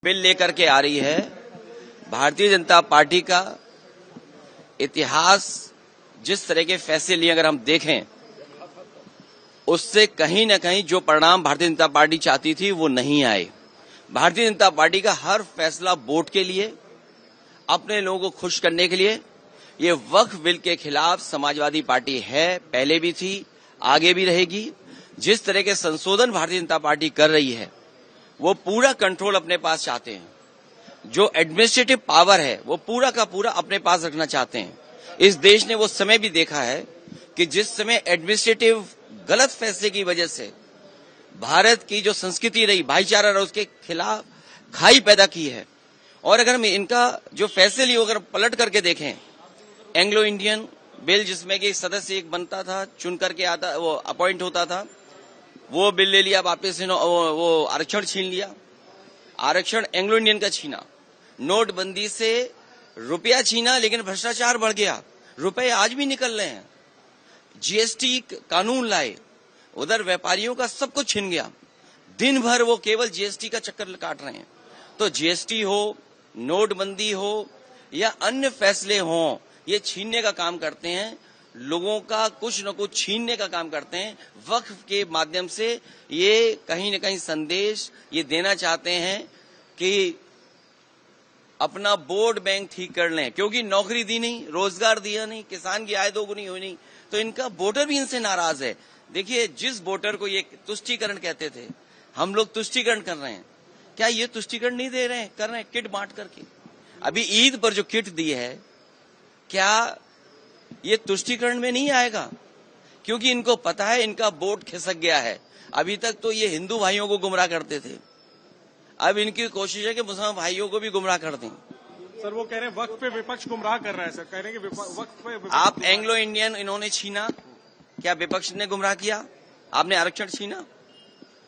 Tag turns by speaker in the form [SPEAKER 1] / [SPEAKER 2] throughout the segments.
[SPEAKER 1] Bill लेकर के आ रही है। भारतीय जनता पार्टी का इतिहास जिस तरह के फैसले लिए अगर हम देखें, उससे कहीं न कहीं जो परिणाम भारतीय जनता पार्टी चाहती थी वो नहीं आए। भारतीय जनता पार्टी का हर फैसला वोट के लिए, अपने लोगों को खुश करने के लिए। ये वक्फ बिल के खिलाफ समाजवादी पार्टी है, पहले भी थी, आगे भी रहेगी। जिस तरह के संशोधन भारतीय जनता पार्टी कर रही है, वो पूरा कंट्रोल अपने पास चाहते हैं। जो एडमिनिस्ट्रेटिव पावर है वो पूरा का पूरा अपने पास रखना चाहते हैं। इस देश ने वो समय भी देखा है कि जिस समय एडमिनिस्ट्रेटिव गलत फैसले की वजह से भारत की जो संस्कृति रही, भाईचारा रहा, उसके खिलाफ खाई पैदा की है। और अगर हम इनका जो फैसले लिए अगर पलट करके देखें, एंग्लो इंडियन बिल जिसमें कि सदस्य एक बनता था, चुन करके आता, वो अपॉइंट होता था, वो बिल ले लिया वापस, वो आरक्षण छीन लिया। आरक्षण एंग्लो इंडियन का छीना। नोटबंदी से रुपया छीना, लेकिन भ्रष्टाचार बढ़ गया। रुपए आज भी निकल रहे हैं। जीएसटी कानून लाए, उधर व्यापारियों का सब कुछ छीन गया। दिन भर वो केवल जीएसटी का चक्कर काट रहे हैं। तो जीएसटी हो, नोटबंदी हो या अन्य फैसले हों, ये छीनने का काम करते हैं। लोगों का कुछ न कुछ छीनने का काम करते हैं। वक्फ के माध्यम से ये कहीं न कहीं संदेश ये देना चाहते हैं कि अपना वोट बैंक ठीक कर लें, क्योंकि नौकरी दी नहीं, रोजगार दिया नहीं, किसान की आय दोगुनी हुई नहीं, तो इनका वोटर भी इनसे नाराज है। देखिए, जिस वोटर को ये तुष्टीकरण कहते थे, हम लोग तुष्टीकरण कर रहे हैं, क्या ये तुष्टीकरण नहीं दे रहे हैं? कर रहे हैं किट बांट करके। अभी ईद पर जो किट दी है, क्या ये तुष्टीकरण में नहीं आएगा? क्योंकि इनको पता है इनका वोट खिसक गया है। अभी तक तो ये हिंदू भाइयों को गुमराह करते थे, अब इनकी कोशिश है कि मुसलमान भाइयों को भी गुमराह कर दें।
[SPEAKER 2] सर, वो कह रहे हैं वक्फ पे विपक्ष गुमराह कर रहा है। सर, कह रहे हैं कि वक्फ पे
[SPEAKER 1] आप एंग्लो इंडियन इन्होंने छीना, क्या विपक्ष ने गुमराह किया? आपने आरक्षण छीना,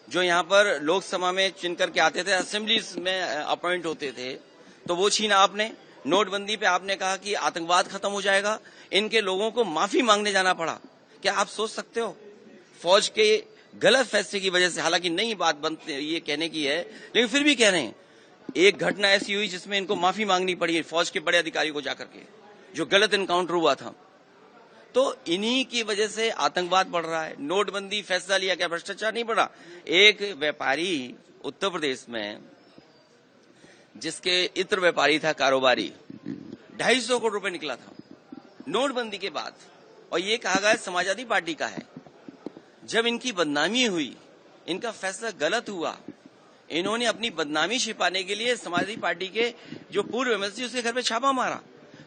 [SPEAKER 1] जो यहाँ पर लोकसभा में चुन करके आते थे, असेंबली में अपॉइंट होते थे, तो वो छीना आपने। नोटबंदी पे आपने कहा कि आतंकवाद खत्म हो जाएगा, इनके लोगों को माफी मांगने जाना पड़ा। क्या आप सोच सकते हो? फौज के गलत फैसले की वजह से, हालांकि नई बात बनती ये कहने की है, लेकिन फिर भी कह रहे हैं, एक घटना ऐसी हुई जिसमें इनको माफी मांगनी पड़ी है फौज के बड़े अधिकारी को जाकर के, जो गलत एनकाउंटर हुआ था। तो इन्हीं की वजह से आतंकवाद बढ़ रहा है। नोटबंदी फैसला लिया, क्या भ्रष्टाचार नहीं बढ़ा? एक व्यापारी उत्तर प्रदेश में, जिसके इत्र व्यापारी था, कारोबारी, 250 करोड़ रुपए निकला था नोटबंदी के बाद, और ये कहा गया समाजवादी पार्टी का है। जब इनकी बदनामी हुई, इनका फैसला गलत हुआ, इन्होंने अपनी बदनामी छिपाने के लिए समाजवादी पार्टी के जो पूर्व एमएलसी उसके घर पे छापा मारा।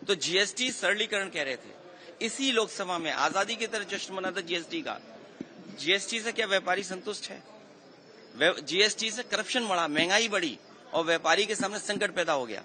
[SPEAKER 1] तो जीएसटी सरलीकरण कह रहे थे। इसी लोकसभा में आजादी की तरह जश्न मना था जीएसटी का। जीएसटी से क्या व्यापारी संतुष्ट है? जीएसटी से करप्शन बढ़ा, महंगाई बढ़ी और व्यापारी के सामने संकट पैदा हो गया।